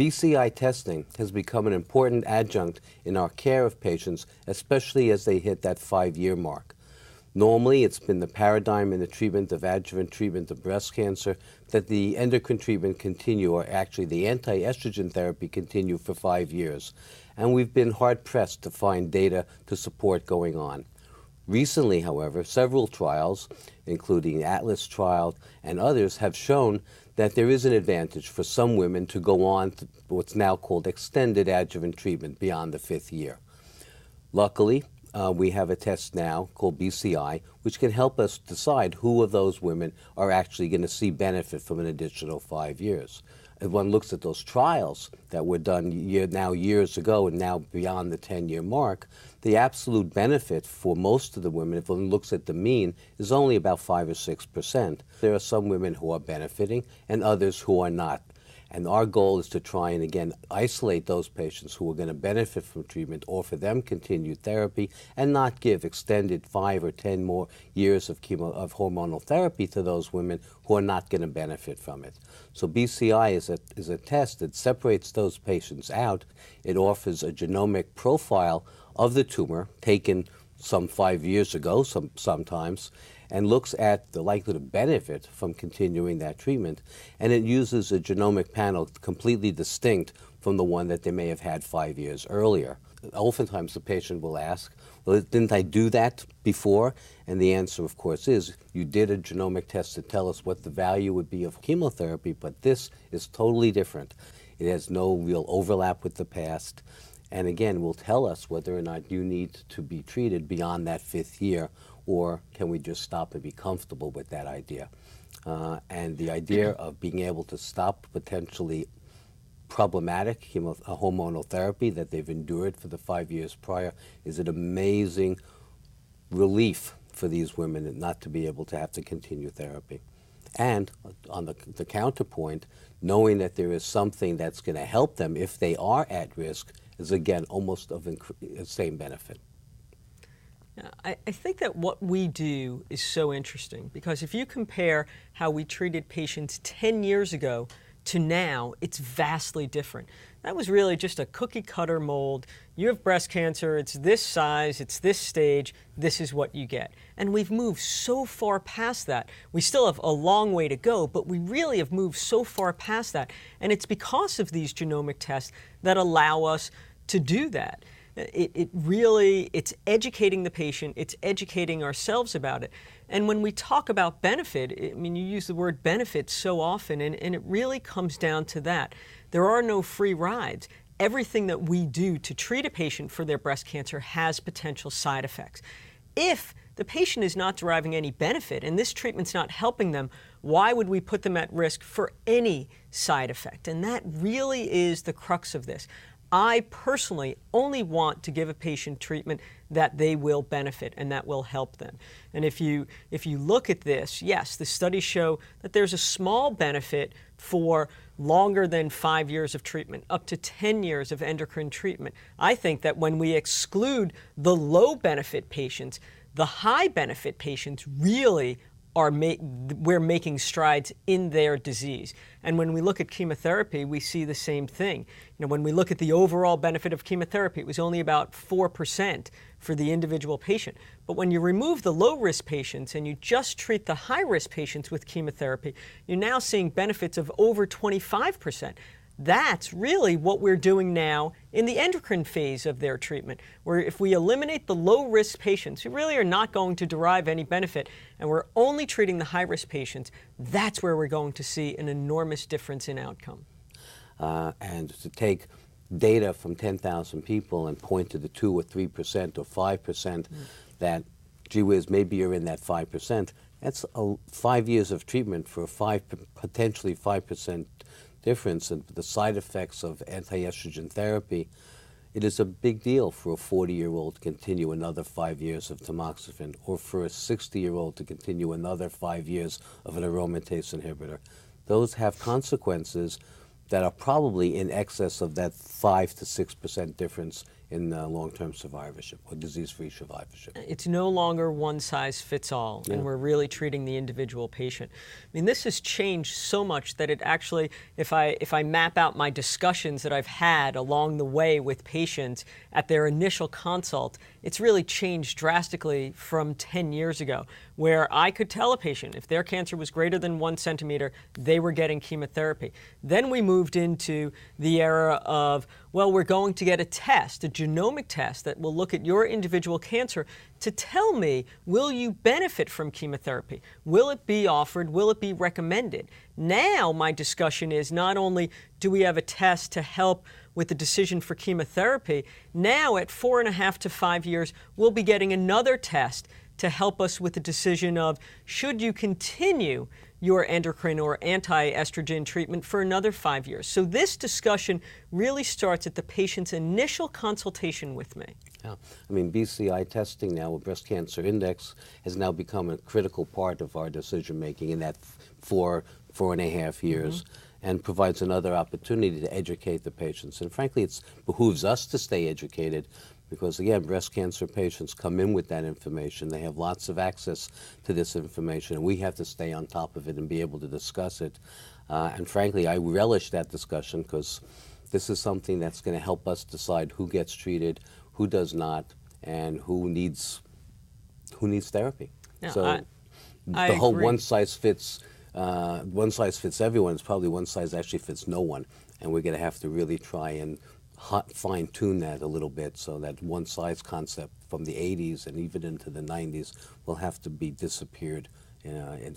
BCI testing has become an important adjunct in our care of patients, especially as they hit that 5-year mark. Normally, it's been the paradigm in the treatment of adjuvant treatment of breast cancer that the endocrine treatment continue, or actually the anti-estrogen therapy continue for 5 years. And we've been hard-pressed to find data to support going on. Recently, however, several trials, including the Atlas trial and others, have shown that there is an advantage for some women to go on to what's now called extended adjuvant treatment beyond the 5th year. Luckily, we have a test now called BCI, which can help us decide who of those women are actually going to see benefit from an additional 5 years. If one looks at those trials that were done years ago and now beyond the 10-year mark, the absolute benefit for most of the women, if one looks at the mean, is only about 5 or 6%. There are some women who are benefiting and others who are not. And our goal is to try and, again, isolate those patients who are going to benefit from treatment, offer them continued therapy, and not give extended 5 or 10 more years of hormonal therapy to those women who are not going to benefit from it. So BCI is a test that separates those patients out. It offers a genomic profile of the tumor taken some 5 years ago, sometimes, and looks at the likelihood of benefit from continuing that treatment. And it uses a genomic panel completely distinct from the one that they may have had 5 years earlier. Oftentimes the patient will ask, well, didn't I do that before? And the answer, of course, is you did a genomic test to tell us what the value would be of chemotherapy, but this is totally different. It has no real overlap with the past. And again, will tell us whether or not you need to be treated beyond that 5th year, or can we just stop and be comfortable with that idea? And the idea of being able to stop potentially problematic hormonal therapy that they've endured for the 5 years prior is an amazing relief for these women, and not to be able to have to continue therapy. And on the counterpoint, knowing that there is something that's going to help them if they are at risk is, again, almost of the same benefit. I think that what we do is so interesting, because if you compare how we treated patients 10 years ago to now, it's vastly different. That was really just a cookie-cutter mold. You have breast cancer, it's this size, it's this stage, this is what you get. And we've moved so far past that. We still have a long way to go, but we really have moved so far past that. And it's because of these genomic tests that allow us to do that. It's educating the patient, it's educating ourselves about it. And when we talk about benefit, I mean, you use the word benefit so often, and it really comes down to that. There are no free rides. Everything that we do to treat a patient for their breast cancer has potential side effects. If the patient is not deriving any benefit and this treatment's not helping them, why would we put them at risk for any side effect? And that really is the crux of this. I personally only want to give a patient treatment that they will benefit and that will help them. And if you look at this, yes, the studies show that there's a small benefit for longer than 5 years of treatment, up to 10 years of endocrine treatment. I think that when we exclude the low benefit patients, the high benefit patients really we're making strides in their disease. And when we look at chemotherapy, we see the same thing. You know, when we look at the overall benefit of chemotherapy, it was only about 4% for the individual patient. But when you remove the low-risk patients and you just treat the high-risk patients with chemotherapy, you're now seeing benefits of over 25%. That's really what we're doing now in the endocrine phase of their treatment, where if we eliminate the low-risk patients who really are not going to derive any benefit, and we're only treating the high-risk patients, that's where we're going to see an enormous difference in outcome. And to take data from 10,000 people and point to the 2 or 3% or 5% that, gee whiz, maybe you're in that 5%, that's 5 years of treatment for potentially 5% difference in the side effects of anti-estrogen therapy. It is a big deal for a 40-year-old to continue another 5 years of tamoxifen, or for a 60-year-old to continue another 5 years of an aromatase inhibitor. Those have consequences that are probably in excess of that 5 to 6% difference in long-term survivorship or disease-free survivorship. It's no longer one size fits all, and we're really treating the individual patient. I mean, this has changed so much that it actually, if I map out my discussions that I've had along the way with patients at their initial consult, it's really changed drastically from 10 years ago, where I could tell a patient if their cancer was greater than 1 centimeter, they were getting chemotherapy. Then we moved into the era of, well, we're going to get a test, a genomic test that will look at your individual cancer to tell me, will you benefit from chemotherapy? Will it be offered? Will it be recommended? Now my discussion is not only do we have a test to help with the decision for chemotherapy, now at 4.5 to 5 years, we'll be getting another test to help us with the decision of should you continue your endocrine or anti-estrogen treatment for another 5 years. So this discussion really starts at the patient's initial consultation with me. Yeah. I mean, BCI testing now with breast cancer index has now become a critical part of our decision making in that 4.5 years. And provides another opportunity to educate the patients. And frankly, it behooves us to stay educated because, again, breast cancer patients come in with that information. They have lots of access to this information, and we have to stay on top of it and be able to discuss it. And frankly, I relish that discussion because this is something that's going to help us decide who gets treated, who does not, and who needs therapy. Yeah, so I the whole agree. one size fits everyone is probably one size actually fits no one, and we're going to have to really try and fine-tune that a little bit so that one size concept from the 80s and even into the 90s will have to be disappeared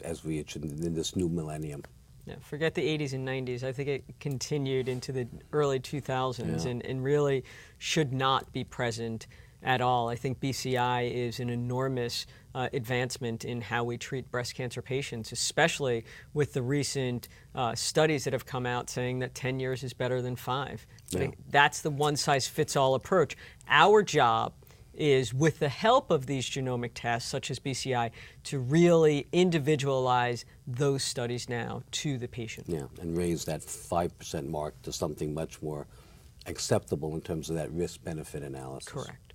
as we in this new millennium. Yeah, forget the 80s and 90s. I think it continued into the early 2000s and really should not be present at all. I think BCI is an enormous advancement in how we treat breast cancer patients, especially with the recent studies that have come out saying that 10 years is better than 5. I think that's the one-size-fits-all approach. Our job is, with the help of these genomic tests, such as BCI, to really individualize those studies now to the patient. Yeah, and raise that 5% mark to something much more acceptable in terms of that risk-benefit analysis. Correct.